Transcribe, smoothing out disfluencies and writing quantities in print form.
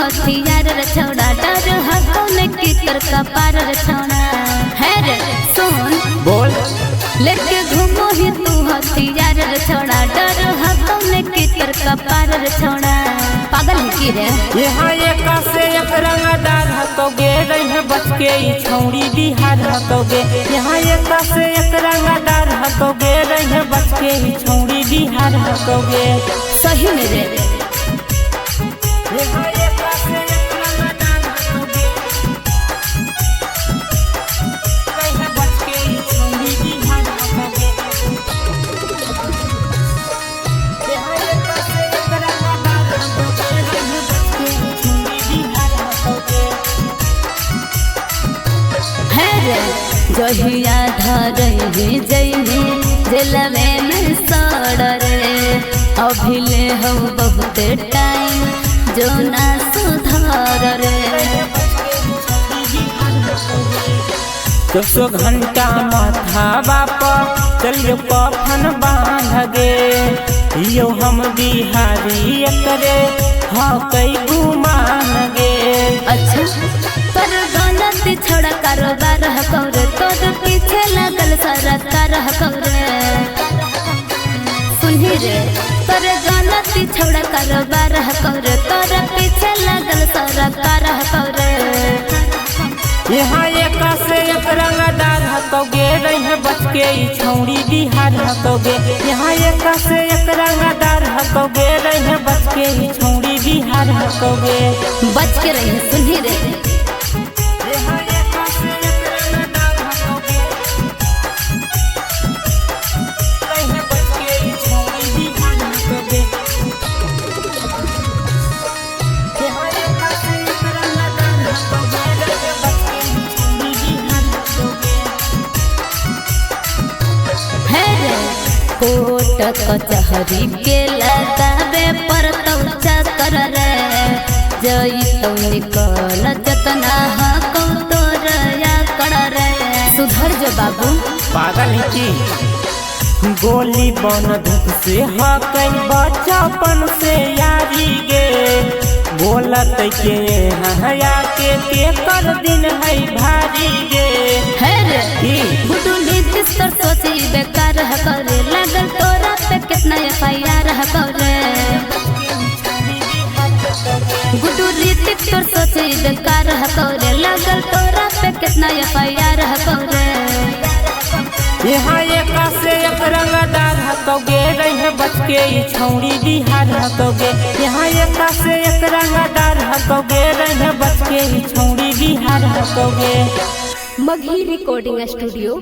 हथियार रे छौड़ा डर हकौने की कर का पार रे छौड़ा है रे सुन बोल लेके घूमो ही तू हथियार रे छौड़ा डर हकौने की कर का पार रे छौड़ा पागल है की रे यहाँ एक से एक रंगदार हकोगे रह बच के ई छौड़ी बिहार हकोगे यहाँ एक से एक रंगदार हकोगे रह बच के ई छौड़ी बिहार हकोगे सही में रे यहाँ एक से एक रंगदार हकोगे रह बच के ई छौड़ी बिहार हकोगे यहाँ एक से एक रंगदार हकोगे रह बच के ई छौड़ी बिहार हकोगे है रे जहिया धरही जइने जेलवे में सड़ रे अभिले हो बहुत टाइम जो ना सुधार रे 200 घंटा माथा बापा चलियो कफन बांध गे यो हम बिहारी करे हाँ कई गुमान गे अच्छा पर गलती छोड़ा कारोबार हकौरे तोर पीछे लगल सरकार हकौरे सुनही रे पर गलती छोड़ा कारोबार हकौरे तोर पीछे लगल सरकार हकौरे यहाँ एक से एक रंगदार हकोगे रह बच के ई छौड़ी बिहार हकोगे यहाँ एक से एक रंगदार हकोगे रह बच के ई छौड़ी बिहार हकोगे बच के रही सुनही रे यहाँ एक से एक रंगदार हकोगे रह बच के ई छौड़ी बिहार हकोगे यहाँ एक से एक रंगदार हकोगे रह बच के ई छौड़ी बिहार हकोगे है रे कोट कचहरी के लगावे पर तौ चकर रे जई तौ निकल जतना हकौ तोर या कर रे सुधर जो बाबू पागल है की गोली बंदूक से हकई बचपन से यारी गे बोलत के हया के कर दिन है भारी गे है रे गुडू नीतीश तर सोची बेकार हकरे लगल तोरा पे कितना एफआईआर हकरे गुडू नीतीश तर सोची बेकार हकरे लगल तोरा पे कितना एफआईआर हकरे यहाँ एक से एक रंगदार हकोगे रह बच के ई छौड़ी बिहार हकोगे यहाँ एक से एक रंगदार हकोगे रह बच के ई छौड़ी बिहार हकोगे मगही रिकॉर्डिंग स्टूडियो।